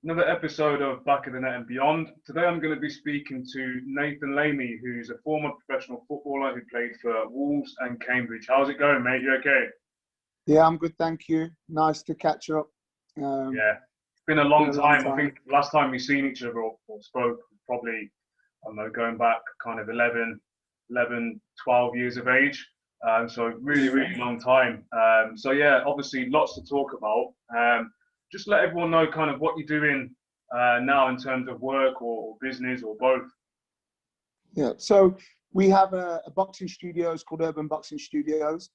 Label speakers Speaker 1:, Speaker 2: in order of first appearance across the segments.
Speaker 1: Another episode of Back of the Net and Beyond. Today I'm going to be speaking to Nathan Lamey, who's a former professional footballer who played for Wolves and Cambridge. How's it going, mate? You okay?
Speaker 2: Yeah, I'm good, thank you. Nice to catch up.
Speaker 1: Yeah, it's been a long time. I think last time we seen each other or spoke, probably, I don't know, going back kind of 11, 12 years of age. So really long time. So yeah, obviously lots to talk about. Just let everyone know kind of what you're doing now in terms of work or business or both.
Speaker 2: Yeah, so we have a boxing studio. It's called Urban Boxing Studios.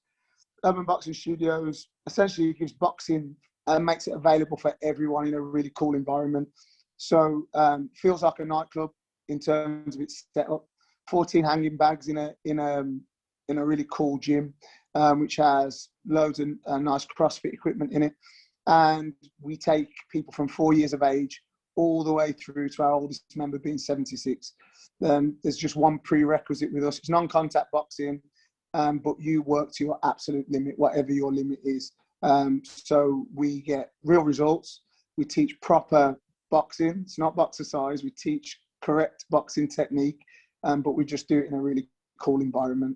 Speaker 2: Urban Boxing Studios essentially gives boxing and makes it available for everyone in a really cool environment. So feels like a nightclub in terms of its setup. 14 hanging bags in a really cool gym, which has loads of nice CrossFit equipment in it. And we take people from 4 years of age all the way through to our oldest member being 76. There's just one prerequisite with us. It's non-contact boxing, but you work to your absolute limit, whatever your limit is. So we get real results. We teach proper boxing. It's not boxercise. We teach correct boxing technique, but we just do it in a really cool environment.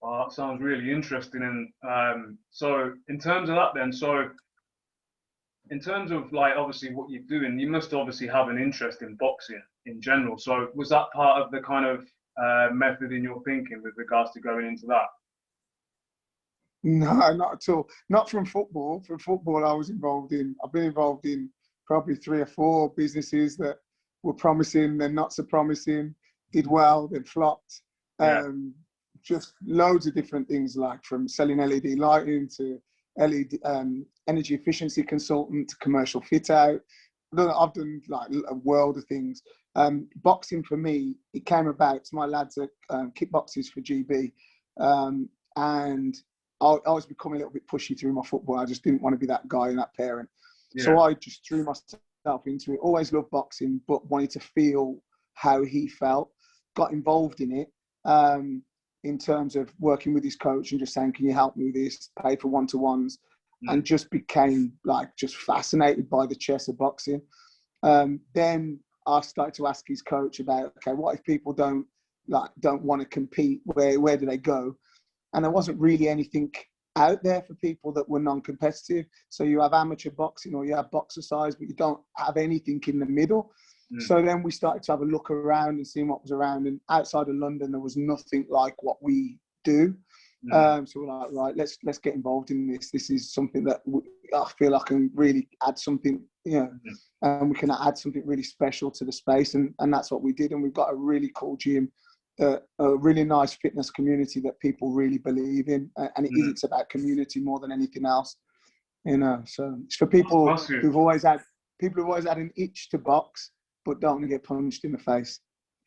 Speaker 1: Oh, that sounds really interesting. And so in terms of that then, so in terms of like obviously what you're doing, you must obviously have an interest in boxing in general. So was that part of the kind of method in your thinking with regards to going into that?
Speaker 2: No, not at all. Not from football. From football, I've been involved in probably 3 or 4 businesses that were promising, then not so promising, did well, then flopped.
Speaker 1: Yeah.
Speaker 2: Just loads of different things, like from selling LED lighting to LED energy efficiency consultant to commercial fit out. I've done like a world of things. Boxing for me, it came about to my lads at kickboxes for GB, and I was becoming a little bit pushy through my football. I just didn't want to be that guy and that parent. Yeah. So I just threw myself into it. Always loved boxing, but wanted to feel how he felt. Got involved in it. In terms of working with his coach and just saying, can you help me with this, pay for one-to-ones, and just became like just fascinated by the chess of boxing. Then I started to ask his coach about, okay, what if people don't want to compete? Where do they go? And there wasn't really anything out there for people that were non-competitive. So you have amateur boxing or you have boxercise, but you don't have anything in the middle. So then we started to have a look around and see what was around. And outside of London, there was nothing like what we do. So we're like, right, let's get involved in this. This is something that I feel I can really add something, and we can add something really special to the space. And that's what we did. And we've got a really cool gym, a really nice fitness community that people really believe in. And it's about community more than anything else. So it's for people who've always had an itch to box, but don't want to get punched in the face.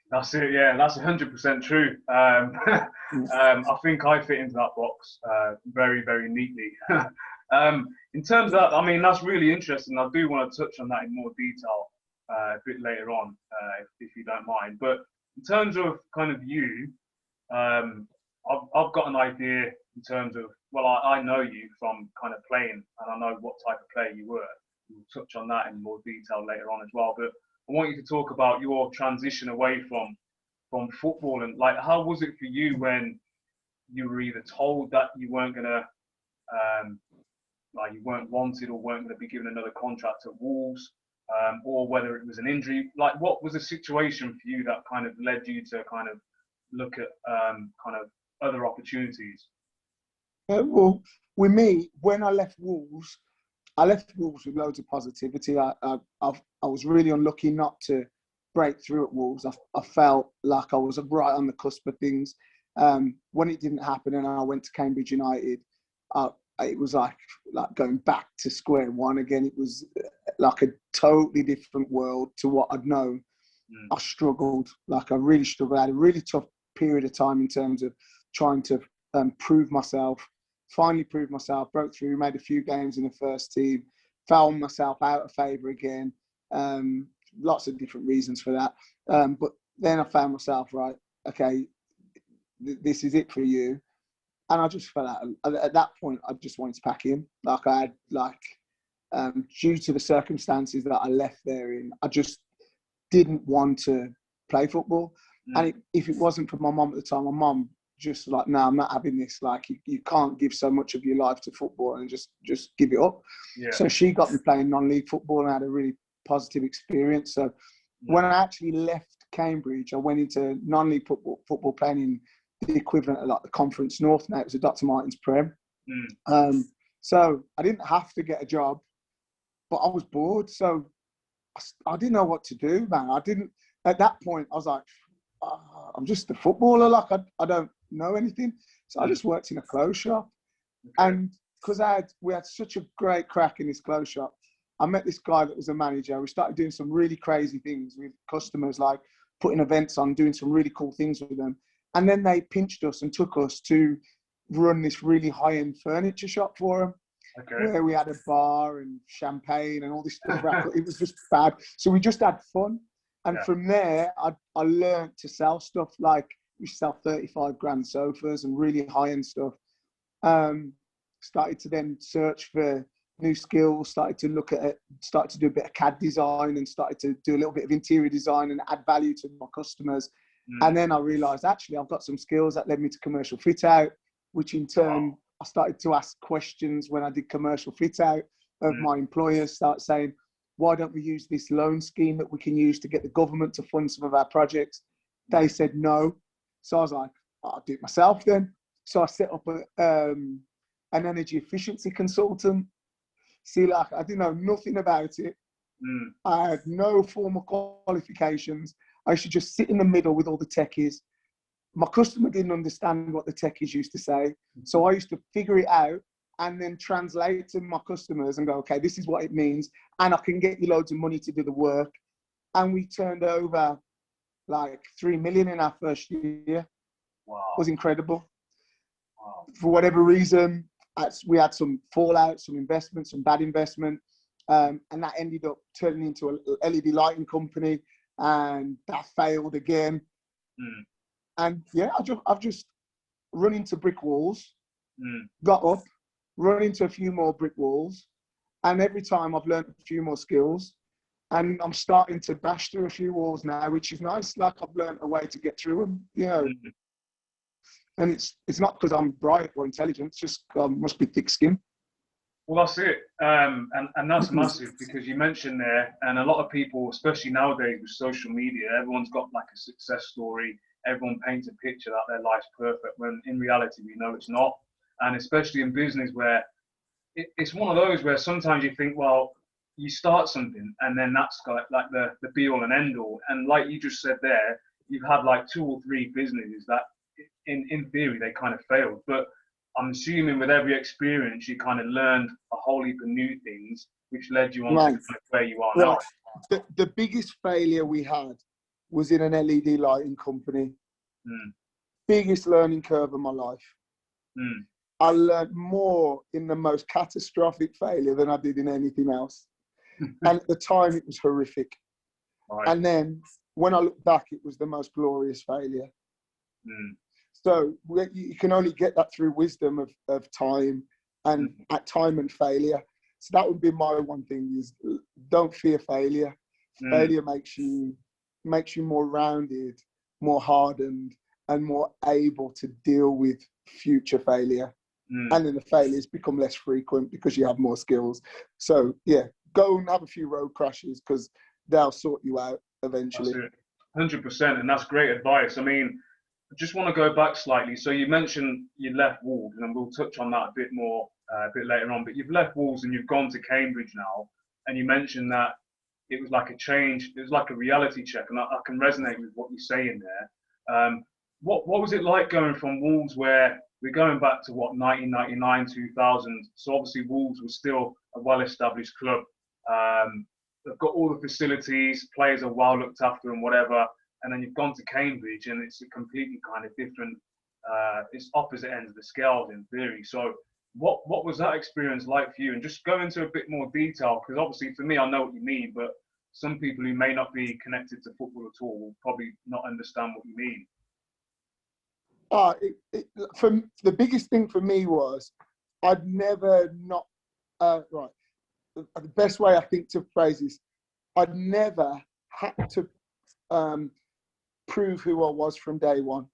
Speaker 1: That's it, yeah, that's 100% true. I think I fit into that box very, very neatly. In terms of that, I mean, that's really interesting. I do want to touch on that in more detail a bit later on, if you don't mind. But in terms of kind of you, I've got an idea in terms of, well, I know you from kind of playing, and I know what type of player you were. We'll touch on that in more detail later on as well. But I want you to talk about your transition away from football, and like, how was it for you when you were either told that you weren't gonna, like you weren't wanted or weren't gonna be given another contract at Wolves, or whether it was an injury? Like, what was the situation for you that kind of led you to kind of look at kind of other opportunities?
Speaker 2: Well, with me, when I left Wolves with loads of positivity. I was really unlucky not to break through at Wolves. I felt like I was right on the cusp of things. When it didn't happen and I went to Cambridge United, it was like going back to square one again. It was like a totally different world to what I'd known. I struggled. I really struggled. I had a really tough period of time in terms of trying to prove myself. Finally proved myself, broke through, made a few games in the first team, found myself out of favour again. Lots of different reasons for that. But then I found myself, right, okay, this is it for you. And I just felt out. At that point, I just wanted to pack in. I had due to the circumstances that I left there in, I just didn't want to play football. And if it wasn't for my mum at the time, my mum just like, no, I'm not having this. Like, you can't give so much of your life to football and just give it up. Yeah. So she got me playing non-league football and I had a really positive experience. So when I actually left Cambridge, I went into non-league football playing in the equivalent of like the Conference North. Now it was a Dr. Martin's Prem. So I didn't have to get a job, but I was bored. So I didn't know what to do, man. At that point, I was like, I'm just a footballer. Like, I don't know anything. So I just worked in a clothes shop. Okay. And because we had such a great crack in this clothes shop, I met this guy that was a manager. We started doing some really crazy things with customers, like putting events on, doing some really cool things with them. And then they pinched us and took us to run this really high-end furniture shop for them. Okay. Where we had a bar and champagne and all this stuff. It was just bad. So we just had fun. And from there, I learned to sell stuff. Like, we sell 35 grand sofas and really high-end stuff. Started to then search for new skills, started to do a bit of CAD design and started to do a little bit of interior design and add value to my customers. And then I realized, actually, I've got some skills that led me to commercial fit out, which in turn, I started to ask questions when I did commercial fit out of my employers, start saying, why don't we use this loan scheme that we can use to get the government to fund some of our projects? They said no. So I was like, I'll do it myself then. So I set up an energy efficiency consultant. See, like, I didn't know nothing about it. I had no formal qualifications. I used to just sit in the middle with all the techies. My customer didn't understand what the techies used to say. So I used to figure it out and then translate to my customers and go, okay, this is what it means. And I can get you loads of money to do the work. And we turned over like 3 million in our first year. Wow. It was incredible. Wow. For whatever reason, we had some fallout, some investment, some bad investment. And that ended up turning into an LED lighting company. And that failed again. And yeah, I've just run into brick walls, got up, run into a few more brick walls. And every time I've learned a few more skills. And I'm starting to bash through a few walls now, which is nice. Like, I've learned a way to get through them, you know. And it's not because I'm bright or intelligent, it's just must be thick skin.
Speaker 1: Well, that's it. And that's massive, because you mentioned there, and a lot of people, especially nowadays with social media, everyone's got like a success story. Everyone paints a picture that their life's perfect, when in reality we know it's not. And especially in business, where it's one of those where sometimes you think, well, you start something and then that's got like the be all and end all. And like you just said there, you've had like 2 or 3 businesses that in theory they kind of failed. But I'm assuming with every experience you kind of learned a whole heap of new things, which led you on to kind of where you are now.
Speaker 2: The biggest failure we had was in an LED lighting company. Biggest learning curve of my life. I learned more in the most catastrophic failure than I did in anything else. And at the time, it was horrific. Right. And then when I look back, it was the most glorious failure. So you can only get that through wisdom of time and at time and failure. So that would be my one thing, is don't fear failure. Failure makes you more rounded, more hardened, and more able to deal with future failure. And then the failures become less frequent because you have more skills. So yeah, go and have a few road crashes, because they'll sort you out eventually.
Speaker 1: 100%, and that's great advice. I mean, I just want to go back slightly. So you mentioned you left Wolves, and we'll touch on that a bit more a bit later on. But you've left Wolves and you've gone to Cambridge now, and you mentioned that it was like a change. It was like a reality check, and I can resonate with what you're saying there. What was it like going from Wolves, where we're going back to 1999, 2000? So obviously Wolves was still a well-established club. They've got all the facilities, players are well looked after and whatever. And then you've gone to Cambridge and it's a completely kind of different, it's opposite ends of the scale in theory. So what was that experience like for you? And just go into a bit more detail, because obviously for me, I know what you mean, but some people who may not be connected to football at all will probably not understand what you mean.
Speaker 2: The biggest thing for me was I'd never not, the best way I think to phrase this, I'd never had to prove who I was from day one.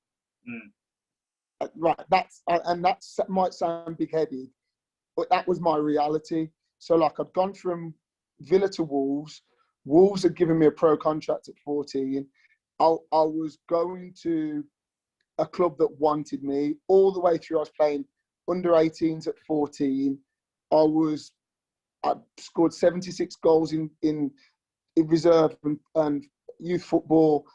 Speaker 2: Right, and that might sound big-headed, but that was my reality. So like I'd gone from Villa to Wolves. Wolves had given me a pro contract at 14. I was going to a club that wanted me all the way through. I was playing under 18s at 14. I scored 76 goals in reserve and youth football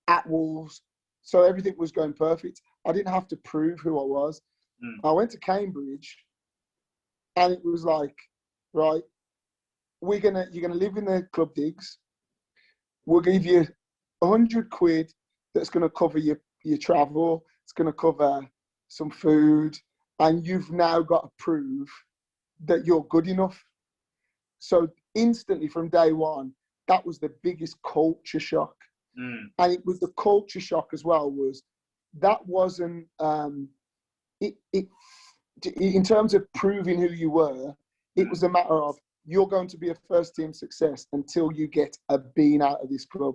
Speaker 2: at Wolves. So everything was going perfect. I didn't have to prove who I was. I went to Cambridge and it was like, right, you're gonna live in the club digs. We'll give you 100 quid that's gonna cover your travel. It's gonna cover some food, and you've now got to prove that you're good enough. So instantly from day one, that was the biggest culture shock. And it was the culture shock as well, was that wasn't in terms of proving who you were, it was a matter of you're going to be a first team success until you get a bean out of this club.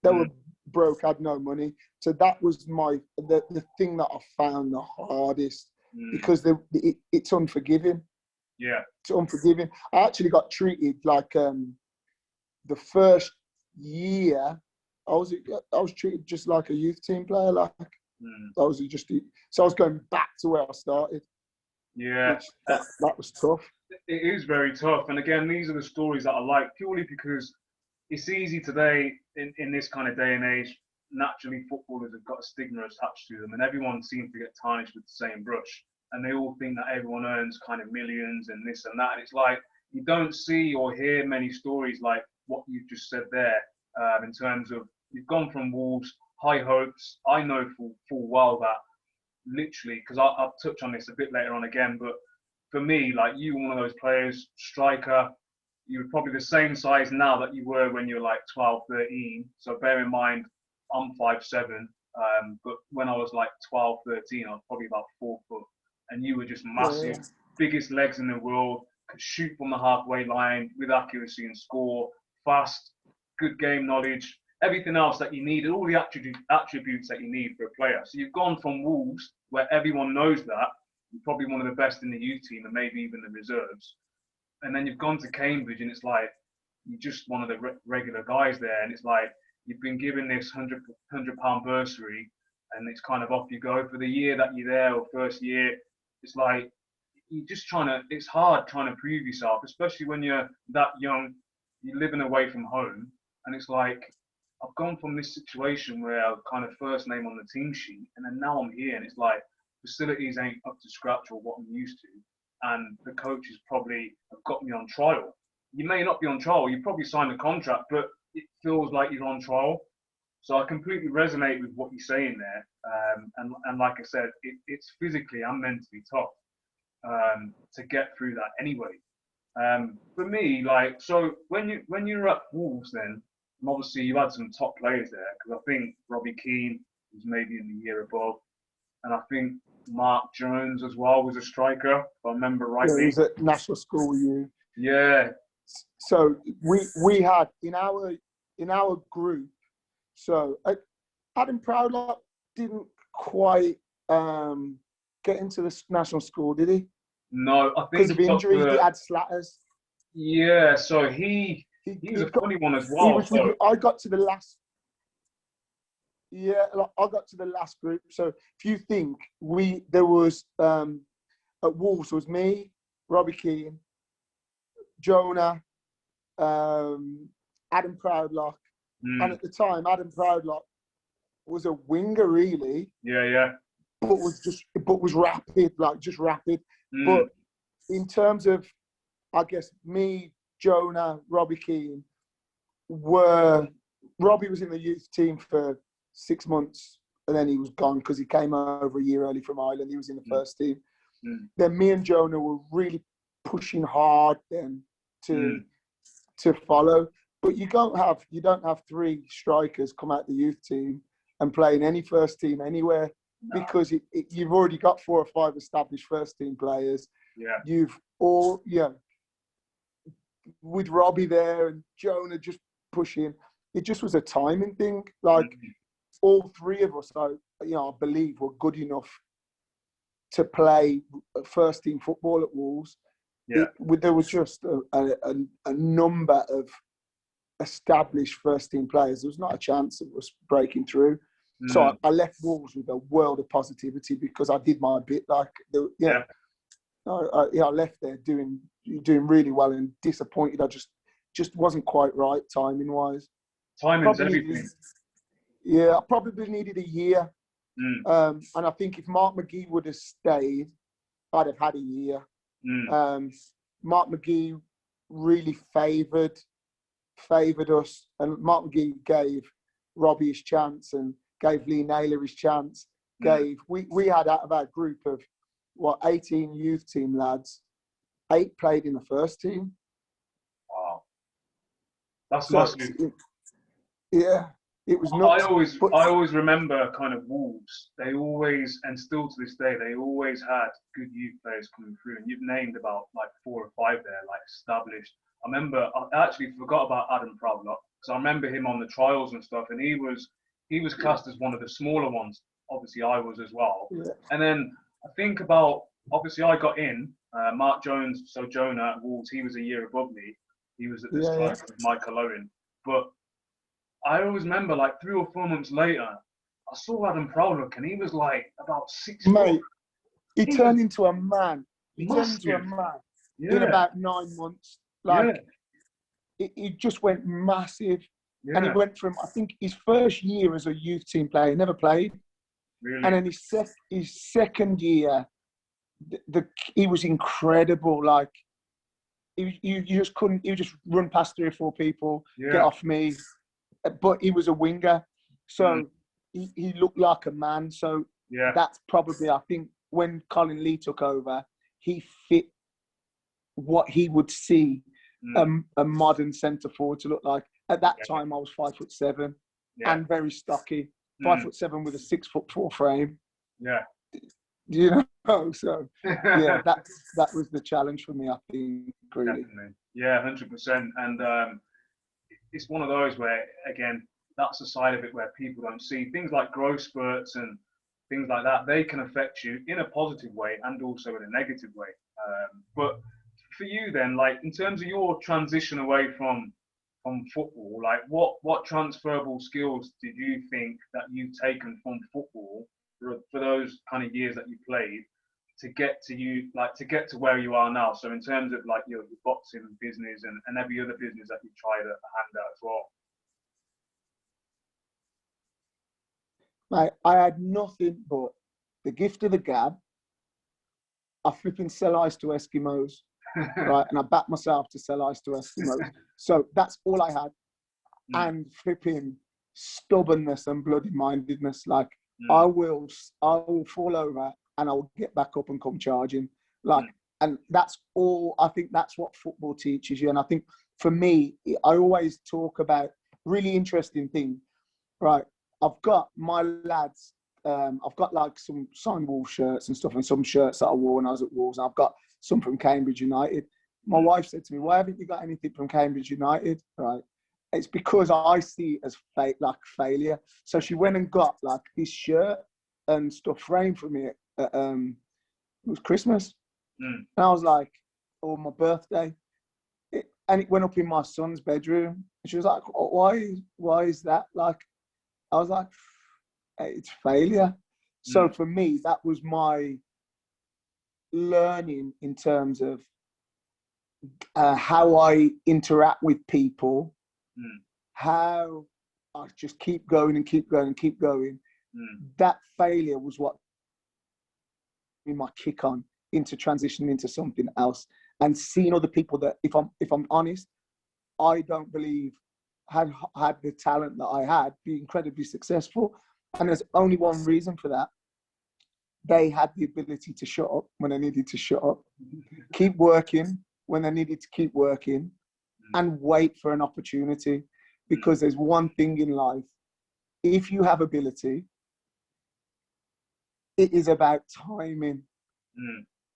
Speaker 2: They were broke, had no money. So that was the thing that I found the hardest, because it's unforgiving.
Speaker 1: Yeah.
Speaker 2: It's unforgiving. I actually got treated like the first year I was treated just like a youth team player. Like so I was going back to where I started.
Speaker 1: Yeah,
Speaker 2: that was tough.
Speaker 1: It is very tough. And again, these are the stories that I like, purely because it's easy today in this kind of day and age. Naturally, footballers have got a stigma attached to them, and everyone seems to get tarnished with the same brush. And they all think that everyone earns kind of millions and this and that. And it's like, you don't see or hear many stories like what you've just said there, in terms of you've gone from Wolves, high hopes. I know full well that literally, because I'll touch on this a bit later on again, but for me, like, you were one of those players, striker. You were probably the same size now that you were when you were like 12, 13. So bear in mind, I'm 5'7", but when I was like 12, 13, I was probably about 4 foot. And you were just massive, biggest legs in the world, could shoot from the halfway line with accuracy and score, fast, good game knowledge, everything else that you needed, all the attributes that you need for a player. So you've gone from Wolves, where everyone knows that, you're probably one of the best in the youth team and maybe even the reserves. And then you've gone to Cambridge and it's like, you're just one of the regular guys there. And it's like, you've been given this £100 bursary and it's kind of off you go for the year that you're there, or first year. It's like, it's hard trying to prove yourself, especially when you're that young, you're living away from home. And it's like, I've gone from this situation where I was kind of first name on the team sheet, and then now I'm here, and it's like, facilities ain't up to scratch or what I'm used to. And the coaches probably have got me on trial. You may not be on trial, you probably signed a contract, but it feels like you're on trial. So I completely resonate with what you're saying there. And like I said, it's physically and mentally tough to get through that anyway. For me, like, so when you were at Wolves then, and obviously you had some top players there, because I think Robbie Keane was maybe in the year above, and I think Mark Jones as well was a striker, if I remember rightly.
Speaker 2: Yeah, he was at national school with you.
Speaker 1: Yeah.
Speaker 2: So we had in our group. So Adam Proudlock didn't quite get into the national school, did he?
Speaker 1: No, I think
Speaker 2: because of injury. He had slatters.
Speaker 1: Yeah, so he was a funny one as well.
Speaker 2: I got to the last. Yeah, I got to the last group. So if you think there was at Wolves was me, Robbie Keane, Jonah, Adam Proudlock, and at the time Adam Proudlock was a winger really.
Speaker 1: Yeah.
Speaker 2: But was rapid, like just rapid. But in terms of, I guess me, Jonah, Robbie Keane Robbie was in the youth team for 6 months and then he was gone because he came over a year early from Ireland. He was in the first team. Then me and Jonah were really pushing hard then to follow. But you don't have 3 strikers come out the youth team and play in any first team anywhere, because you've already got 4 or 5 established first team players.
Speaker 1: Yeah.
Speaker 2: You've with Robbie there and Jonah just pushing, it just was a timing thing. Like all three of us, I believe, were good enough to play first team football at Wolves.
Speaker 1: Yeah.
Speaker 2: There was just a number of established first team players. There was not a chance of us breaking through. So I left Wolves with a world of positivity because I did my bit. Like, I left there doing really well and disappointed. I just wasn't quite right timing wise.
Speaker 1: Timing's everything.
Speaker 2: I probably needed a year. And I think if Mark McGee would have stayed, I'd have had a year. Mark McGee really favoured us, and Mark McGee gave Robbie his chance and gave Lee Naylor his chance. We had, out of our group of 18 youth team lads, 8 played in the first team.
Speaker 1: Wow, that's massive.
Speaker 2: It was nuts.
Speaker 1: I always remember kind of Wolves. They always, and still to this day, they always had good youth players coming through. And you've named about like 4 or 5 there, like established. I remember, I actually forgot about Adam Prowlock, because I remember him on the trials and stuff, and he was classed as one of the smaller ones. Obviously, I was as well. Yeah. And then I think about, obviously, I got in. Mark Jones, so Jonah at Wolves, he was a year above me. He was at this time with Michael Owen. But I always remember, like 3 or 4 months later, I saw Adam Prowlock, and he was like about 6
Speaker 2: Mate, he turned into a man.
Speaker 1: He turned into a
Speaker 2: man in about 9 months. Like, he just went massive. Yeah. And he went from, I think, his first year as a youth team player, he never played.
Speaker 1: Really?
Speaker 2: And then his second year, he was incredible. Like, you just couldn't, he would just run past 3 or 4 people, get off me. But he was a winger. So he looked like a man. So that's probably, I think, when Colin Lee took over, he fit what he would see a modern centre forward to look like. At that time, I was 5'7" and very stocky. 5'7" with a 6'4" frame.
Speaker 1: Yeah.
Speaker 2: You know, so that was the challenge for me, I think, really.
Speaker 1: Definitely. Yeah, 100%. And it's one of those where, again, that's the side of it where people don't see. Things like growth spurts and things like that, they can affect you in a positive way and also in a negative way. But for you then, like in terms of your transition away from football, like what transferable skills did you think that you've taken from football for those kind of years that you played to get to where you are now? So in terms of like your boxing business and every other business that you tried a hand at as well.
Speaker 2: Mate, I had nothing but the gift of the gab. I flipping sell ice to Eskimos, right? And I backed myself to sell ice to Eskimos. So that's all I had. And flipping stubbornness and bloody-mindedness. Like, I will fall over and I will get back up and come charging. Like, and that's all, I think that's what football teaches you. And I think for me, I always talk about really interesting thing, right? I've got my lads, I've got like some signed Wolves shirts and stuff and some shirts that I wore when I was at Wolves. And I've got some from Cambridge United. My wife said to me, why haven't you got anything from Cambridge United? Right? It's because I see it as like failure. So she went and got like this shirt and stuff framed for me. It was Christmas. And I was like, oh, my birthday. And it went up in my son's bedroom. And she was like, why is that? Like, I was like, hey, it's failure. So for me, that was my learning in terms of how I interact with people, how I just keep going and keep going and keep going. That failure was what me my kick on into transitioning into something else and seeing other people that, if I'm honest, I don't believe had the talent that I had, be incredibly successful. And there's only one reason for that. They had the ability to shut up when they needed to shut up, keep working when they needed to keep working, and wait for an opportunity. Because there's one thing in life, if you have ability, it is about timing.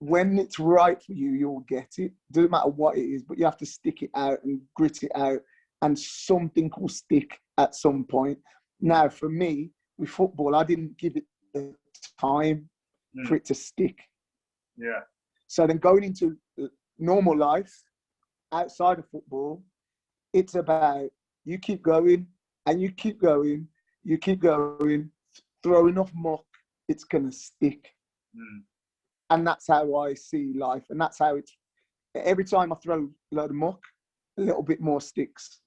Speaker 2: when it's right for you, you'll get it. Doesn't matter what it is, but you have to stick it out and grit it out, and something will stick at some point. Now, for me, with football, I didn't give it the time for it to stick.
Speaker 1: Yeah.
Speaker 2: So then going into normal life, outside of football, it's about you keep going and you keep going, you keep going, throw enough muck, it's going to stick. And that's how I see life. And that's how it's, every time I throw a load of muck, a little bit more sticks.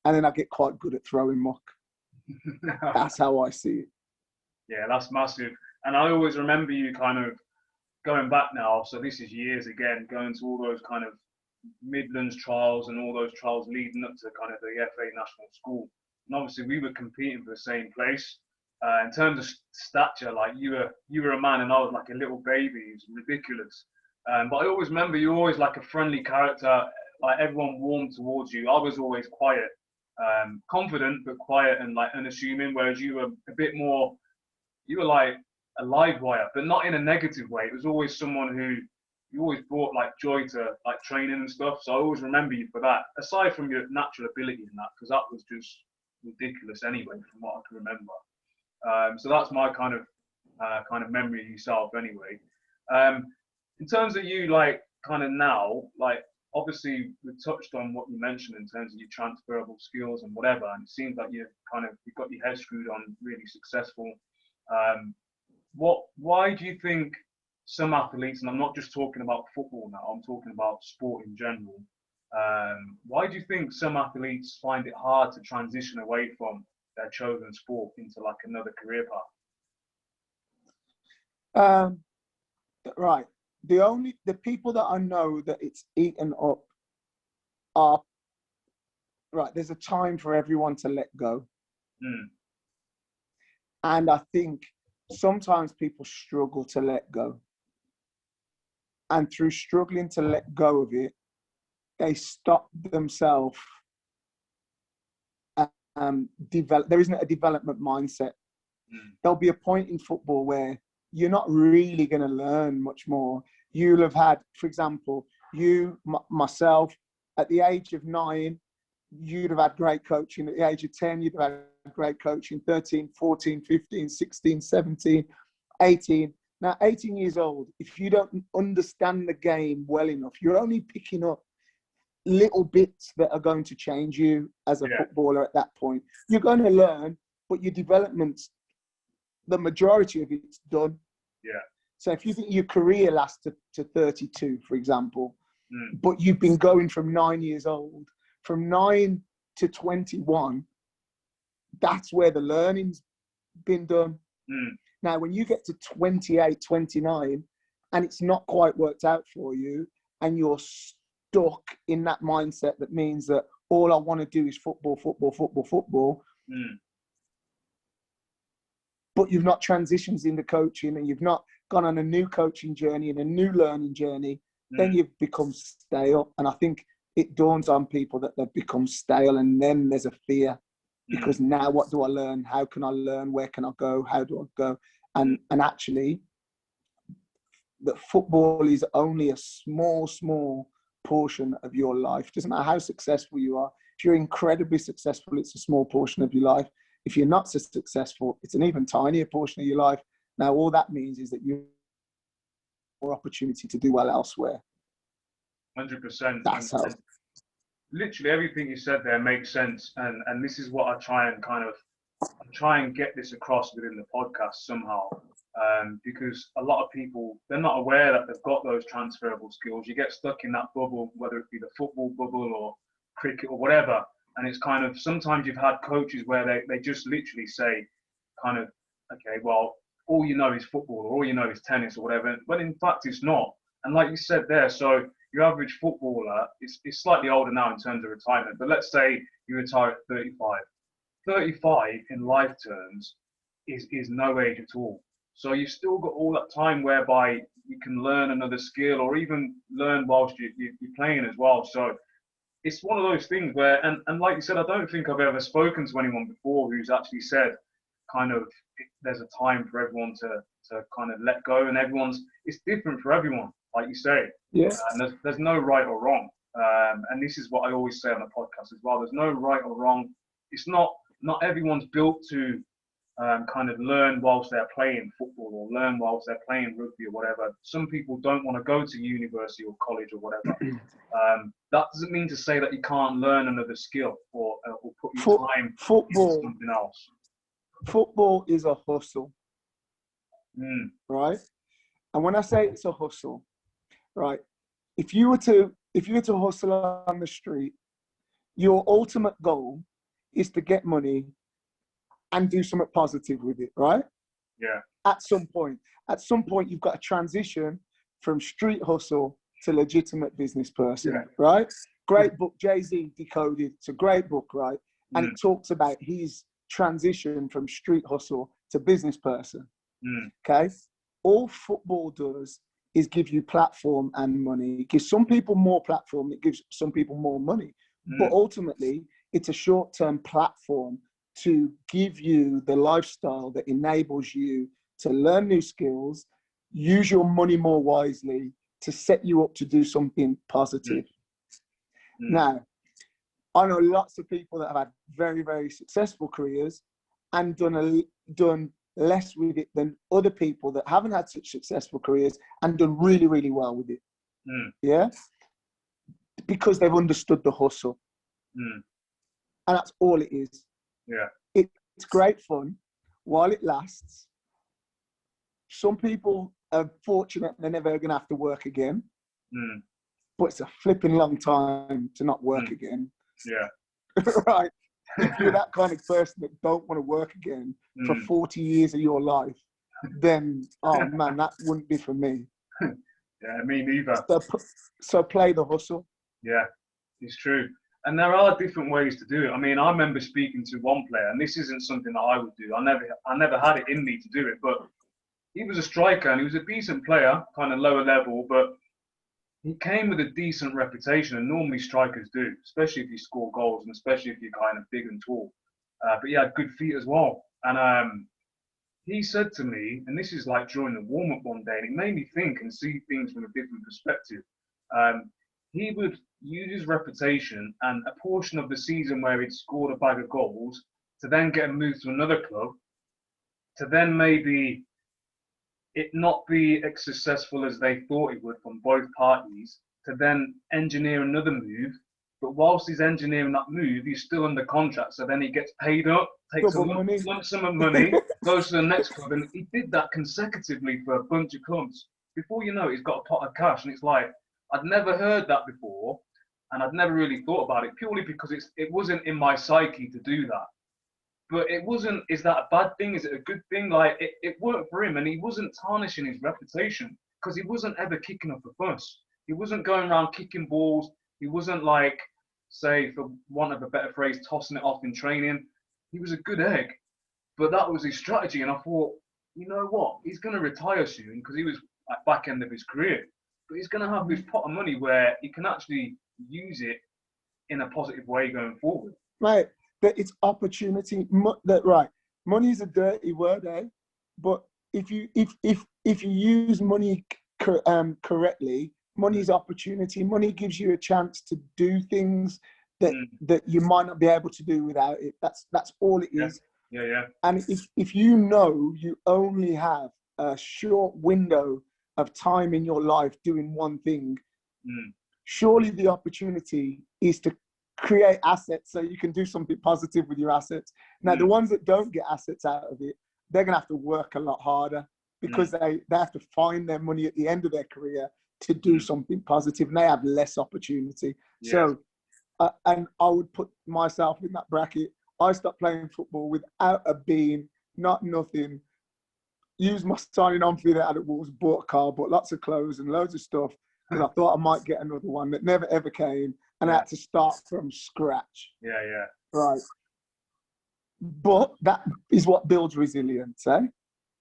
Speaker 2: And then I get quite good at throwing muck. That's how I see it.
Speaker 1: Yeah, that's massive. And I always remember you kind of going back now, so this is years again, going to all those kind of Midlands trials and all those trials leading up to kind of the FA National School. And obviously we were competing for the same place. In terms of stature, like you were a man and I was like a little baby. It's ridiculous. But I always remember you were always like a friendly character. Like everyone warmed towards you. I was always quiet, confident but quiet and like unassuming. Whereas you were a bit more. You were like a live wire, but not in a negative way. It was always someone who you always brought like joy to like training and stuff. So I always remember you for that. Aside from your natural ability in that, because that was just ridiculous anyway, from what I can remember. So that's my kind of memory of yourself anyway. In terms of you, like kind of now, like obviously we touched on what you mentioned in terms of your transferable skills and whatever, and it seems like you've got your head screwed on, really successful. Why do you think some athletes, and I'm not just talking about football now, I'm talking about sport in general. Why do you think some athletes find it hard to transition away from their chosen sport into like another career path?
Speaker 2: Right. The people that I know that it's eaten up are, right, there's a time for everyone to let go. And I think sometimes people struggle to let go. And through struggling to let go of it, they stop themselves. There isn't a development mindset. There'll be a point in football where you're not really going to learn much more. You'll have had, for example, myself, at the age of 9, you'd have had great coaching. At the age of 10, you'd have had great coaching. 13, 14, 15, 16, 17, 18. Now, 18 years old, if you don't understand the game well enough, you're only picking up little bits that are going to change you as a footballer at that point. You're going to learn, but your development's, the majority of it's done.
Speaker 1: Yeah.
Speaker 2: So if you think your career lasts to 32, for example, but you've been going from 9 years old, from 9 to 21, that's where the learning's been done. Now, when you get to 28, 29, and it's not quite worked out for you, and you're stuck in that mindset that means that all I want to do is football, football, football, football, but you've not transitioned into coaching and you've not gone on a new coaching journey and a new learning journey, then you've become stale. And I think it dawns on people that they've become stale, and then there's a fear because now what do I learn? How can I learn? Where can I go? How do I go? And actually, that football is only a small portion of your life. Doesn't matter how successful you are. If you're incredibly successful, it's a small portion of your life. If you're not so successful, it's an even tinier portion of your life. Now, all that means is that you have more opportunity to do well elsewhere.
Speaker 1: 100%.
Speaker 2: That's how.
Speaker 1: Literally everything you said there makes sense, and this is what I try and get this across within the podcast somehow, because a lot of people, they're not aware that they've got those transferable skills. You get stuck in that bubble, whether it be the football bubble or cricket or whatever, and it's kind of, sometimes you've had coaches where they just literally say kind of, okay, well, all you know is football or all you know is tennis or whatever, but in fact it's not. And like you said there, so your average footballer is slightly older now in terms of retirement, but let's say you retire at 35. 35 in life terms is no age at all. So you've still got all that time whereby you can learn another skill or even learn whilst you're playing as well. So it's one of those things where, and like you said, I don't think I've ever spoken to anyone before who's actually said, kind of, there's a time for everyone to kind of let go, and it's different for everyone, like you say.
Speaker 2: Yeah.
Speaker 1: And there's no right or wrong. And this is what I always say on the podcast as well. There's no right or wrong. It's not everyone's built to kind of learn whilst they're playing football or learn whilst they're playing rugby or whatever. Some people don't want to go to university or college or whatever. That doesn't mean to say that you can't learn another skill or put your time into something else.
Speaker 2: Football is a hustle, right? And when I say it's a hustle, right, if you were to hustle on the street, your ultimate goal is to get money and do something positive with it, right?
Speaker 1: Yeah.
Speaker 2: At some point, you've got to transition from street hustle to legitimate business person, right? Great book, Jay-Z Decoded. It's a great book, right? And it talks about his transition from street hustle to business person. Okay? All football does is give you platform and money. It gives some people more platform, it gives some people more money. But ultimately, it's a short-term platform to give you the lifestyle that enables you to learn new skills, use your money more wisely, to set you up to do something positive. Now, I know lots of people that have had very, very successful careers and done less with it than other people that haven't had such successful careers and done really, really well with it. Yeah? Because they've understood the hustle. And that's all it is.
Speaker 1: Yeah.
Speaker 2: It's great fun while it lasts. Some people are fortunate they're never going to have to work again. But it's a flipping long time to not work again.
Speaker 1: Yeah.
Speaker 2: Right? If you're that kind of person that don't want to work again for 40 years of your life, then, oh man, that wouldn't be for me.
Speaker 1: Yeah, me neither.
Speaker 2: So play the hustle.
Speaker 1: Yeah, it's true. And there are different ways to do it. I mean, I remember speaking to one player, and this isn't something that I would do. I never had it in me to do it, but he was a striker and he was a decent player, kind of lower level, but he came with a decent reputation, and normally strikers do, especially if you score goals and especially if you're kind of big and tall. But he had good feet as well. And he said to me, and this is like during the warm-up one day, and it made me think and see things from a different perspective. He would use his reputation and a portion of the season where he'd scored a bag of goals to then get him moved to another club, to then maybe it not be as successful as they thought it would from both parties, to then engineer another move. But whilst he's engineering that move, he's still under contract. So then he gets paid up, takes a lump sum of money, goes to the next club. And he did that consecutively for a bunch of clubs. Before you know it, he's got a pot of cash. And it's like, I'd never heard that before. And I'd never really thought about it, purely because it wasn't in my psyche to do that. But it wasn't, is that a bad thing? Is it a good thing? Like, it worked for him, and he wasn't tarnishing his reputation because he wasn't ever kicking up a fuss. He wasn't going around kicking balls. He wasn't like, say, for want of a better phrase, tossing it off in training. He was a good egg, but that was his strategy. And I thought, you know what? He's going to retire soon because he was at back end of his career. But he's going to have this pot of money where he can actually use it in a positive way going forward.
Speaker 2: Right. That it's opportunity. Right. Money is a dirty word, eh? But if you use money correctly, money is opportunity. Money gives you a chance to do things that you might not be able to do without it. That's all it is.
Speaker 1: Yeah.
Speaker 2: And if you know you only have a short window of time in your life doing one thing, surely the opportunity is to create assets so you can do something positive with your assets. Now, the ones that don't get assets out of it, they're going to have to work a lot harder because they have to find their money at the end of their career to do something positive, and they have less opportunity. So, and I would put myself in that bracket. I stopped playing football without a bean, not nothing. Used my signing on fee that I had at Wolves, bought a car, bought lots of clothes and loads of stuff because I thought I might get another one that never ever came, and I had to start from scratch.
Speaker 1: Yeah.
Speaker 2: Right. But that is what builds resilience, eh?
Speaker 1: Of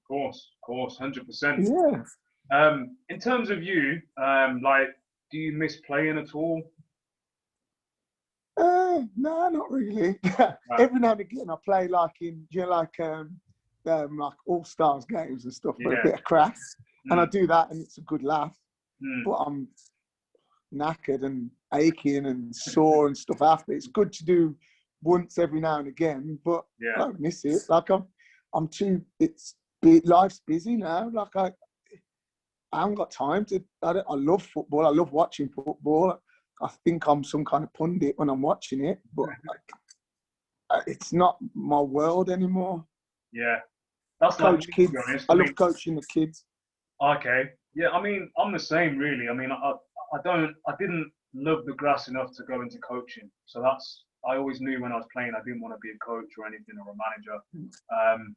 Speaker 1: course, 100%.
Speaker 2: Yeah.
Speaker 1: In terms of you, like, do you miss playing at all?
Speaker 2: No, not really. Every now and again, I play like in, like all-stars games and stuff for a
Speaker 1: Yeah.
Speaker 2: bit of crack. And I do that and it's a good laugh.
Speaker 1: Mm.
Speaker 2: But I'm knackered and aching and sore and stuff after. It's good to do once every now and again, but I don't miss it. Like I'm too, life's busy now. Like I haven't got time to, I love football. I love watching football. I think I'm some kind of pundit when I'm watching it, but it's not my world anymore.
Speaker 1: Yeah. That's
Speaker 2: I coach kids. I love coaching the kids.
Speaker 1: Okay. Yeah, I mean, I'm the same really. I mean, I didn't love the grass enough to go into coaching. So I always knew when I was playing, I didn't want to be a coach or anything or a manager. In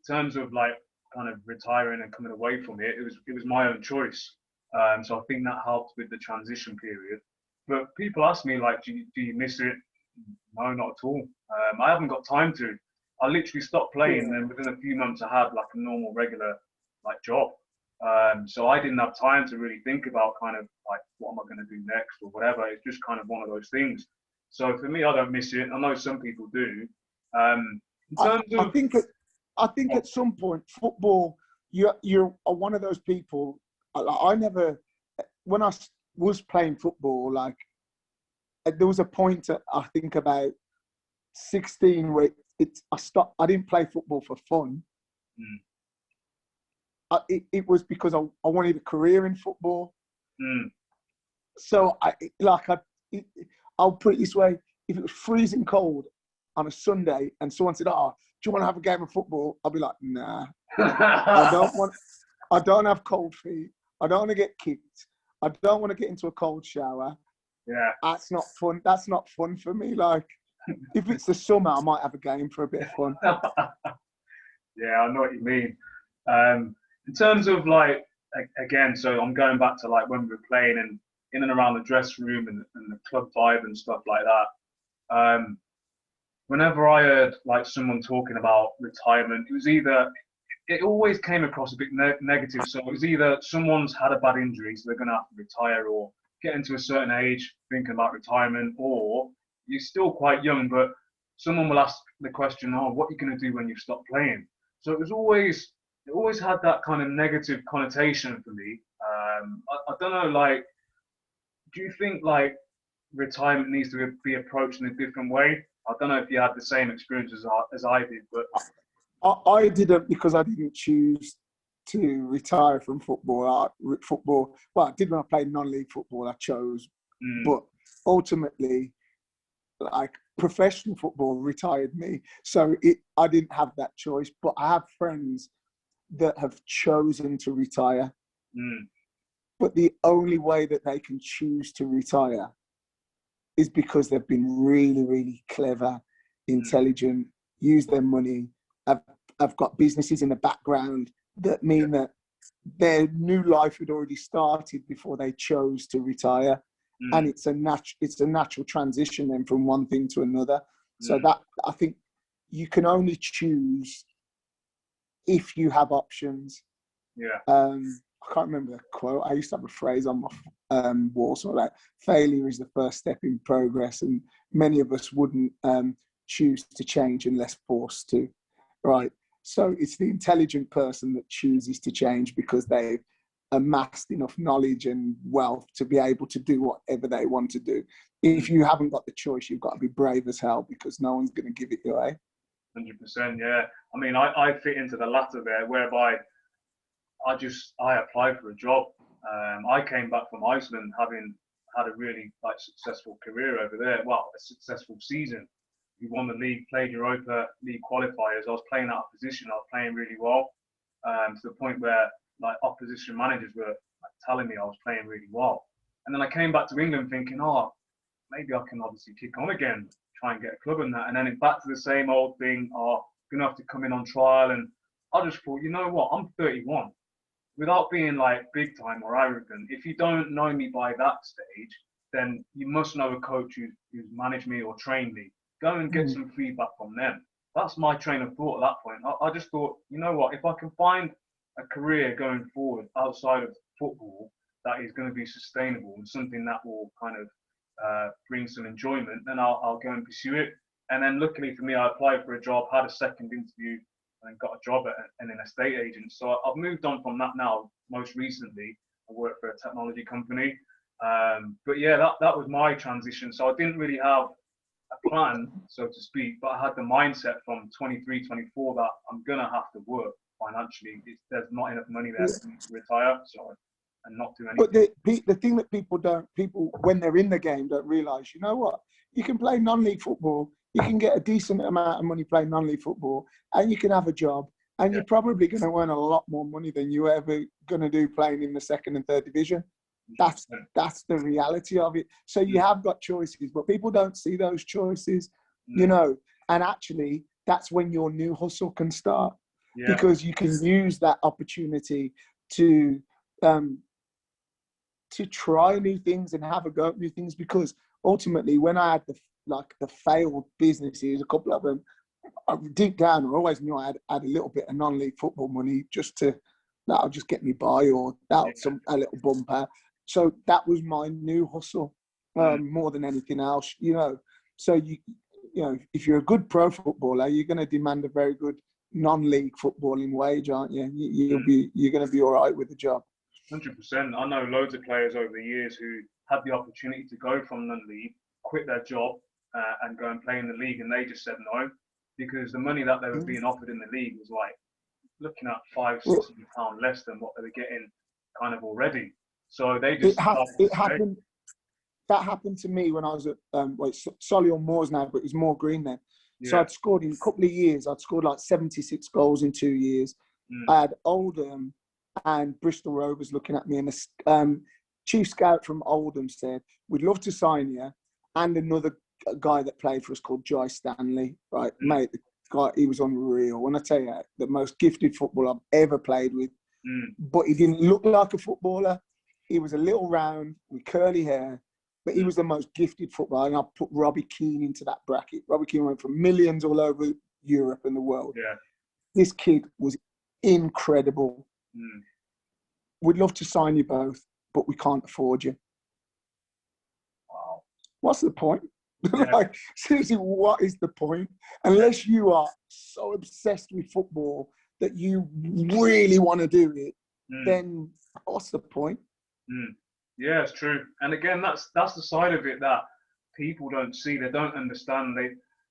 Speaker 1: terms of like kind of retiring and coming away from it, it was my own choice. So I think that helped with the transition period. But people ask me like, do you miss it? No, not at all. I haven't got time to. I literally stopped playing, and within a few months, I had like a normal, regular like job. So I didn't have time to really think about kind of like what am I going to do next or whatever. It's just kind of one of those things. So for me, I don't miss it. I know some people do. In terms of,
Speaker 2: I think at some point, football, you're one of those people. I never, when I was playing football, like there was a point at, I think about 16 where I stopped. I didn't play football for fun. It was because I wanted a career in football. So I'll put it this way: if it was freezing cold on a Sunday and someone said, "Oh, do you want to have a game of football?" I'll be like, "Nah, I don't want. I don't have cold feet. I don't want to get kicked. I don't want to get into a cold shower.
Speaker 1: Yeah,
Speaker 2: that's not fun. That's not fun for me. Like, if it's the summer, I might have a game for a bit of fun."
Speaker 1: Yeah, I know what you mean. In terms of like, again, so I'm going back to like when we were playing and in and around the dressing room and the club vibe and stuff like that. Whenever I heard like someone talking about retirement, it always came across a bit negative. So it was either someone's had a bad injury, so they're going to have to retire, or get into a certain age thinking about retirement, or you're still quite young, but someone will ask the question, "Oh, what are you going to do when you stop playing?" So it always had that kind of negative connotation for me. I don't know, like, do you think like retirement needs to be approached in a different way? I don't know if you had the same experience as I did, but
Speaker 2: I didn't, because I didn't choose to retire from football. Well, I did when I played non-league football. I chose, but ultimately, like professional football retired me. So I didn't have that choice. But I have friends that have chosen to retire. But the only way that they can choose to retire is because they've been really, really clever, intelligent, use their money, have got businesses in the background that mean that their new life had already started before they chose to retire. And it's a natural transition then from one thing to another. So that, I think you can only choose if you have options. I can't remember the quote. I used to have a phrase on my wall, so like, failure is the first step in progress, and many of us wouldn't choose to change unless forced to, right? So it's the intelligent person that chooses to change because they've amassed enough knowledge and wealth to be able to do whatever they want to do. If you haven't got the choice, you've got to be brave as hell, because no one's going to give it you away.
Speaker 1: 100%, yeah. I mean, I fit into the latter there, whereby I applied for a job. I came back from Iceland having had a really like successful career over there. Well, a successful season. We won the league, played Europa League qualifiers. I was playing out of position. I was playing really well, to the point where like opposition managers were like, telling me I was playing really well. And then I came back to England thinking, oh, maybe I can obviously kick on again, try and get a club and that. And then it's back to the same old thing. Oh, gonna have to come in on trial. And I just thought, you know what? I'm 31. Without being like big time or arrogant, if you don't know me by that stage, then you must know a coach who's managed me or trained me. Go and get some feedback from them. That's my train of thought at that point. I just thought, you know what, if I can find a career going forward outside of football that is going to be sustainable and something that will kind of bring some enjoyment, then I'll go and pursue it. And then luckily for me, I applied for a job, had a second interview, and got a job at an estate agent. So I've moved on from that now. Most recently, I work for a technology company. But yeah, that was my transition. So I didn't really have a plan, so to speak, but I had the mindset from 23, 24 that I'm going to have to work financially. There's not enough money there for me to retire, so, and not do anything.
Speaker 2: But the thing that people, when they're in the game, don't realise, you know what? You can play non-league football, you can get a decent amount of money playing non-league football, and you can have a job, and you're probably going to earn a lot more money than you ever going to do playing in the second and third division. That's the reality of it. So you have got choices, but people don't see those choices, you know, and actually that's when your new hustle can start, because you can use that opportunity to try new things and have a go at new things. Because ultimately, when I had the failed businesses, a couple of them, deep down, I always knew I had a little bit of non-league football money just to, that'll just get me by, or that'll a little bumper. So that was my new hustle, more than anything else, you know. So you know, if you're a good pro footballer, you're going to demand a very good non-league footballing wage, aren't you? You're going to be all right with the job.
Speaker 1: 100%. I know loads of players over the years who had the opportunity to go from non-league, quit their job, and go and play in the league, and they just said no, because the money that they were being offered in the league was like looking at £500-600 less than what they were getting kind of already. So they just
Speaker 2: happened. That happened to me when I was at Solihull Moors now, but it was Moor Green then. Yeah. So I'd scored in a couple of years. I'd scored like 76 goals in 2 years. I had Oldham and Bristol Rovers looking at me, and the chief scout from Oldham said, "We'd love to sign you." And another guy that played for us called Joy Stanley, right, mate. The guy, he was unreal. When I tell you, the most gifted footballer I've ever played with. But he didn't look like a footballer. He was a little round with curly hair, but he was the most gifted footballer. And I put Robbie Keane into that bracket. Robbie Keane went for millions all over Europe and the world. Yeah. This kid was incredible. We'd love to sign you both, but we can't afford you. Wow. What's the point? Yeah. Like, seriously, what is the point? Unless you are so obsessed with football that you really want to do it, then what's the point?
Speaker 1: Yeah, it's true. And again, that's the side of it that people don't see. They don't understand.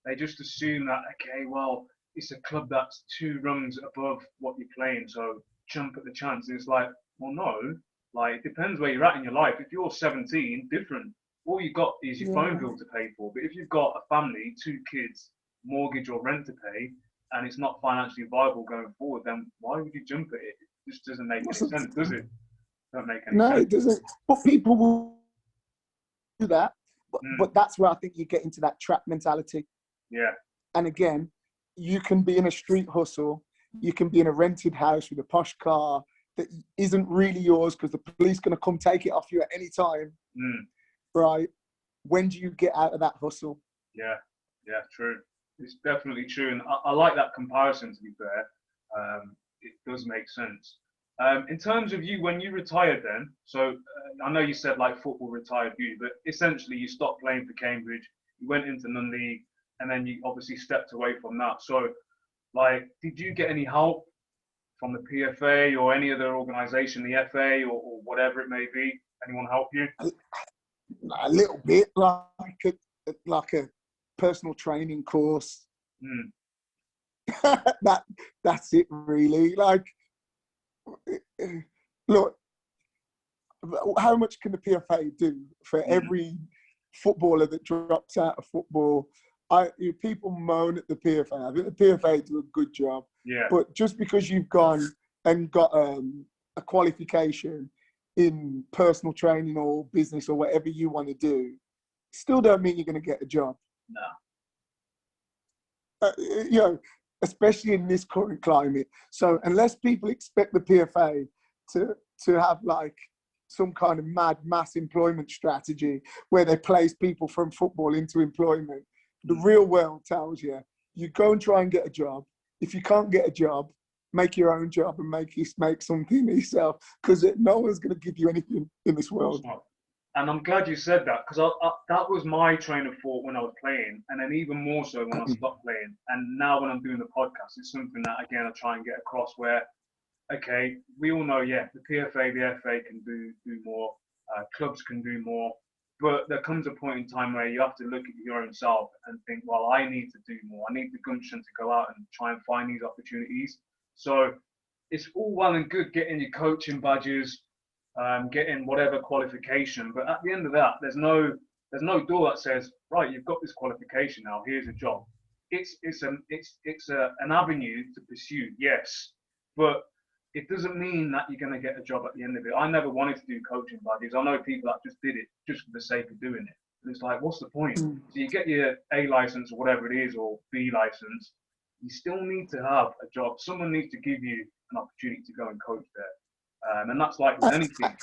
Speaker 1: They just assume that, okay, well, it's a club that's 2 rungs above what you're playing, so jump at the chance. And it's like, well, no. Like, it depends where you're at in your life. If you're 17, different. All you got is your phone bill to pay for. But if you've got a family, 2 kids, mortgage or rent to pay, and it's not financially viable going forward, then why would you jump at it? It just doesn't make any sense, does it? Don't make any sense.
Speaker 2: No, it doesn't. But people will do that. But that's where I think you get into that trap mentality.
Speaker 1: Yeah.
Speaker 2: And again, you can be in a street hustle. You can be in a rented house with a posh car that isn't really yours because the police going to come take it off you at any time. Right? When do you get out of that hustle?
Speaker 1: Yeah, true. It's definitely true. And I like that comparison, to be fair. It does make sense. In terms of you, when you retired then, so I know you said like football retired you, but essentially you stopped playing for Cambridge, you went into non-league, and then you obviously stepped away from that. So, like, did you get any help from the PFA or any other organisation, the FA or whatever it may be? Anyone help you?
Speaker 2: A little bit, like a personal training course. That's it, really. Like, look, how much can the PFA do for every footballer that drops out of football? People moan at the PFA. I think the PFA do a good job. Yeah. But just because you've gone and got a qualification in personal training or business or whatever you want to do, still don't mean you're going to get a job. No. You know, especially in this current climate. So unless people expect the PFA to have like some kind of mad mass employment strategy where they place people from football into employment, the real world tells you, you go and try and get a job. If you can't get a job, make your own job and make something yourself, because no one's going to give you anything in this world.
Speaker 1: And I'm glad you said that, because that was my train of thought when I was playing, and then even more so when I stopped playing. And now when I'm doing the podcast, it's something that, again, I try and get across where, okay, we all know, yeah, the PFA, the FA can do more, clubs can do more, but there comes a point in time where you have to look at your own self and think, well, I need to do more. I need the gumption to go out and try and find these opportunities. So it's all well and good getting your coaching badges, getting whatever qualification, but at the end of that, there's no door that says, right, you've got this qualification now, here's a job. It's an avenue to pursue, yes, but it doesn't mean that you're going to get a job at the end of it. I never wanted to do coaching badges. I know people that just did it just for the sake of doing it. And it's like, what's the point? So you get your A license or whatever it is, or B license, you still need to have a job. Someone needs to give you an opportunity to go and coach there. And that's like with anything.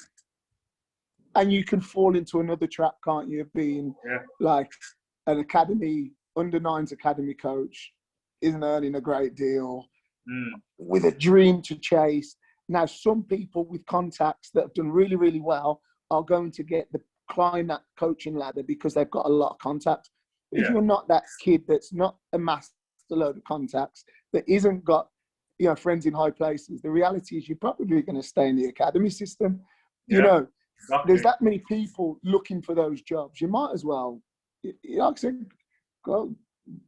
Speaker 2: And you can fall into another trap, can't you, of being like an academy, under-9s academy coach, isn't earning a great deal, with a dream to chase. Now, some people with contacts that have done really, really well are going to climb that coaching ladder because they've got a lot of contacts. If you're not that kid that's not amassed a load of contacts, that isn't got, you know, friends in high places, the reality is you're probably going to stay in the academy system. You know, there's that many people looking for those jobs. You might as well, like I said, go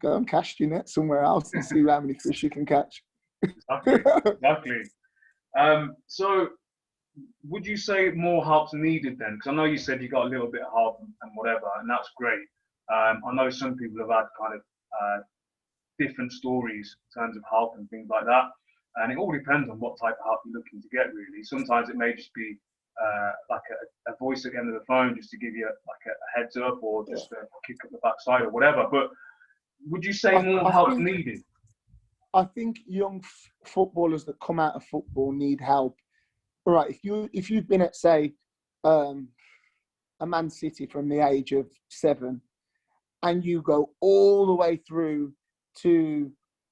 Speaker 2: and cast your net somewhere else and see how many fish you can catch.
Speaker 1: Exactly. So would you say more help's needed then? Because I know you said you got a little bit of help and whatever, and that's great. I know some people have had kind of different stories in terms of help and things like that. And it all depends on what type of help you're looking to get, really. Sometimes it may just be like a voice at the end of the phone just to give you like a heads up, or just a kick up the backside or whatever. But would you say more help's needed?
Speaker 2: I think young footballers that come out of football need help. All right, if you've been at, say, a Man City from the age of 7, and you go all the way through to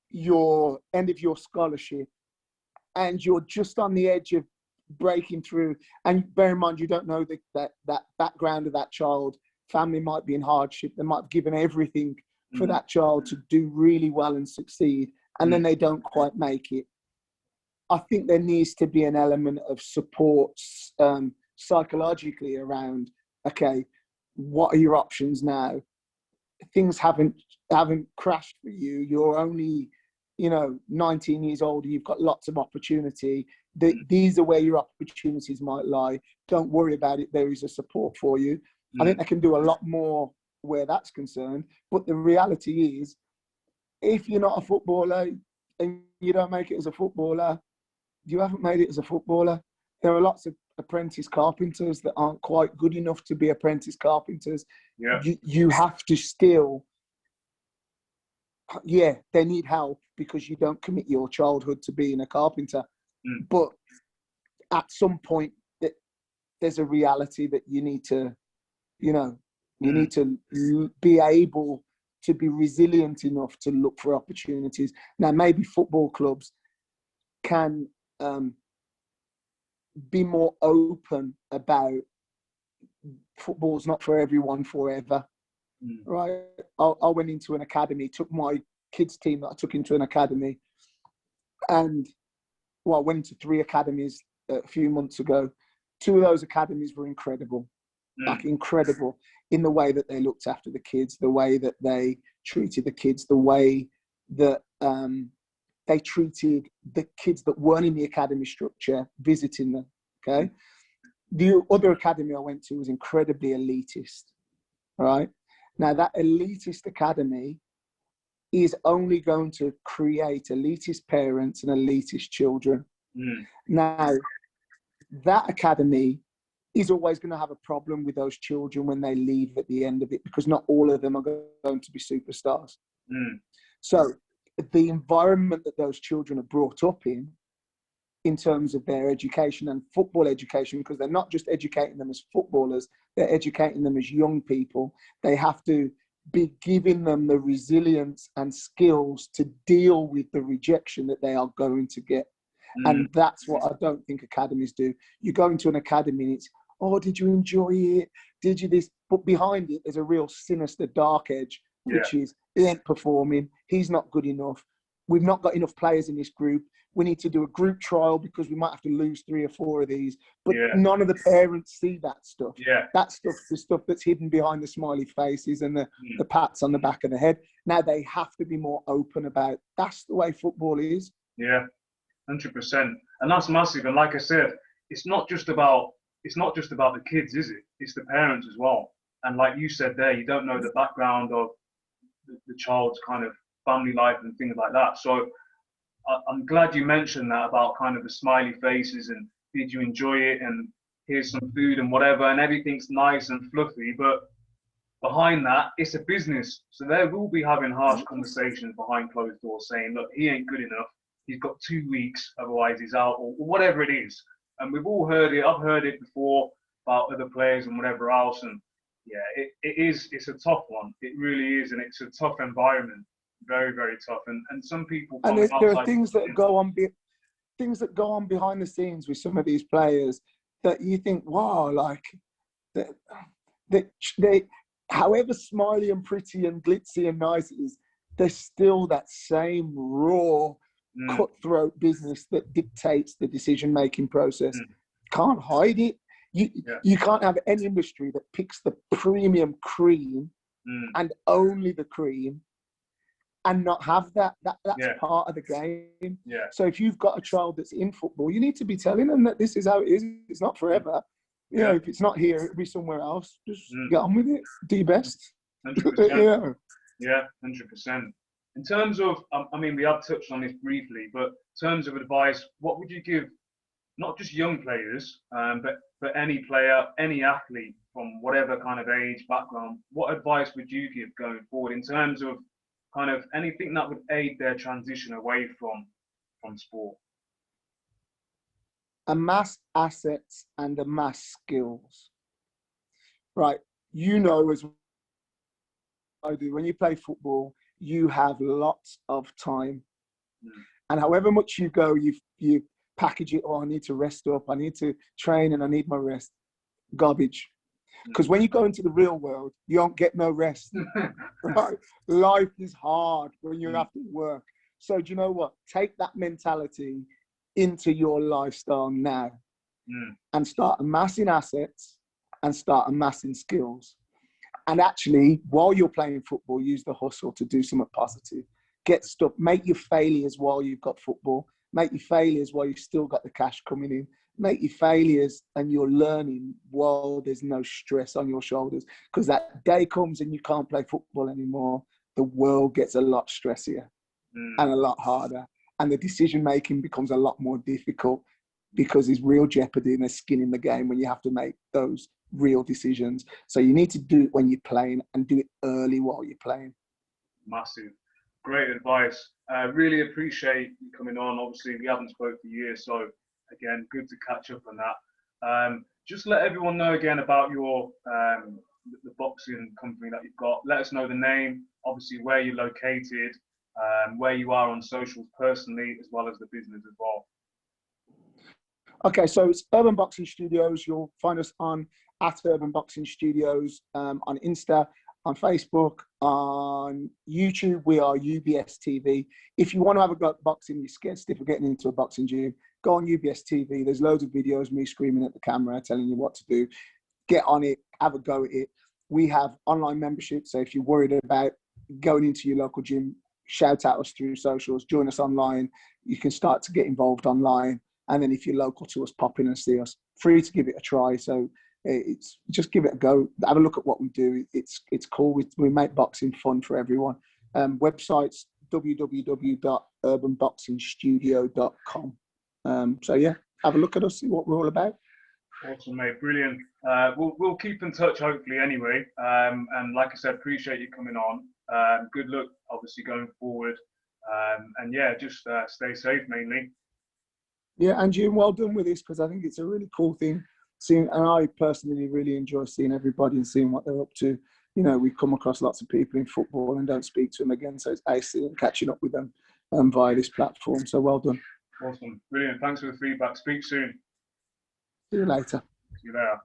Speaker 2: your end of your scholarship, and you're just on the edge of breaking through, and bear in mind you don't know that background of that child, family might be in hardship, they might have given everything for that child to do really well and succeed, and then they don't quite make it. I think there needs to be an element of support psychologically around, okay, what are your options now? Things haven't crashed for you. You're only, 19 years old. You've got lots of opportunity. These are where your opportunities might lie. Don't worry about it. There is a support for you. I think they can do a lot more where that's concerned. But the reality is, if you're not a footballer and you don't make it as a footballer, you haven't made it as a footballer. There are lots of apprentice carpenters that aren't quite good enough to be apprentice carpenters.
Speaker 1: Yeah.
Speaker 2: You have to still, they need help because you don't commit your childhood to being a carpenter. But at some point, there's a reality that you need to, you need to be able to be resilient enough to look for opportunities. Now, maybe football clubs can be more open about football's not for everyone forever, right? I went into an academy, took my kids' team that I took into an academy, and I went into 3 academies a few months ago. 2 of those academies were incredible, like incredible in the way that they looked after the kids, the way that they treated the kids, the way that they treated the kids that weren't in the academy structure, visiting them, okay? The other academy I went to was incredibly elitist, right? Now, that elitist academy is only going to create elitist parents and elitist children. Now, that academy is always going to have a problem with those children when they leave at the end of it, because not all of them are going to be superstars. So the environment that those children are brought up in terms of their education and football education, because they're not just educating them as footballers, they're educating them as young people. They have to be giving them the resilience and skills to deal with the rejection that they are going to get. And that's what I don't think academies do. You go into an academy and it's, oh, did you enjoy it? did you this? But behind it is a real sinister dark edge, which is he ain't performing, he's not good enough, we've not got enough players in this group, we need to do a group trial because we might have to lose 3 or 4 of these. But none of the parents see that stuff. That stuff, the stuff that's hidden behind the smiley faces and the pats on the back of the head. Now they have to be more open about, that's the way football is.
Speaker 1: Yeah, 100%. And that's massive. And like I said, it's not just about the kids, is it? It's the parents as well. And like you said there, you don't know the background of the child's kind of family life and things like that. So I'm glad you mentioned that about kind of the smiley faces and did you enjoy it and here's some food and whatever and everything's nice and fluffy. But behind that, it's a business. So they will be having harsh conversations behind closed doors saying, look, he ain't good enough. He's got 2 weeks, otherwise he's out, or whatever it is. And we've all heard it. I've heard it before about other players and whatever else. And yeah, it's a tough one. It really is. And it's a tough environment. Very, very tough. And some people.
Speaker 2: And there are things that go on behind the scenes with some of these players that you think, wow, like they however smiley and pretty and glitzy and nice it is, they're still that same raw, cutthroat business that dictates the decision-making process. Can't hide it. You can't have any industry that picks the premium cream and only the cream and not have that. That's part of the game. So if you've got a child that's in football, you need to be telling them that this is how it is. It's not forever. You know, if it's not here, it'll be somewhere else. Just get on with it. Do your best.
Speaker 1: 100%. Yeah, 100%. In terms of, I mean, we have touched on this briefly, but in terms of advice, what would you give, not just young players, but any player, any athlete from whatever kind of age, background, what advice would you give going forward in terms of kind of anything that would aid their transition away from sport?
Speaker 2: Amass assets and amass skills. Right, you know as I do, when you play football, you have lots of time. And however much you go, you package it, oh, I need to rest up, I need to train and I need my rest. Garbage. Because when you go into the real world, you don't get no rest. Right? Life is hard when you have to work. So do you know what? Take that mentality into your lifestyle now and start amassing assets and start amassing skills. And actually, while you're playing football, use the hustle to do something positive. Get stuff, make your failures while you've got football. Make your failures while you've still got the cash coming in. Make your failures and you're learning while there's no stress on your shoulders. Because that day comes and you can't play football anymore, the world gets a lot stressier and a lot harder. And the decision-making becomes a lot more difficult because there's real jeopardy and there's skin in the game when you have to make those real decisions. So you need to do it when you're playing and do it early while you're playing.
Speaker 1: Massive. Great advice. Really appreciate you coming on. Obviously, we haven't spoke for years, so again, good to catch up on that. Just let everyone know again about your the boxing company that you've got. Let us know the name, obviously where you're located, where you are on socials personally, as well as the business as well.
Speaker 2: Okay, so it's Urban Boxing Studios. You'll find us on @Urban Boxing Studios on Insta, on Facebook, on YouTube. We are UBS TV. If you want to have a go at boxing, you're scared stiff of getting into a boxing gym, go on UBS TV. There's loads of videos, me screaming at the camera, telling you what to do. Get on it, have a go at it. We have online membership, so if you're worried about going into your local gym, shout at us through socials, join us online. You can start to get involved online. And then if you're local to us, pop in and see us. Free to give it a try. So it's just give it a go. Have a look at what we do. It's cool. We make boxing fun for everyone. Websites, www.urbanboxingstudio.com. So yeah, have a look at us, see what we're all about.
Speaker 1: Awesome, mate. Brilliant. We'll keep in touch hopefully anyway. And like I said, appreciate you coming on. Good luck, obviously, going forward. And yeah, just stay safe mainly.
Speaker 2: Yeah, and you, well done with this, because I think it's a really cool thing. And I personally really enjoy seeing everybody and seeing what they're up to. You know, we come across lots of people in football and don't speak to them again, so it's excellent catching up with them via this platform. So well done.
Speaker 1: Awesome, brilliant. Thanks for the feedback. Speak soon.
Speaker 2: See you later.
Speaker 1: See you later.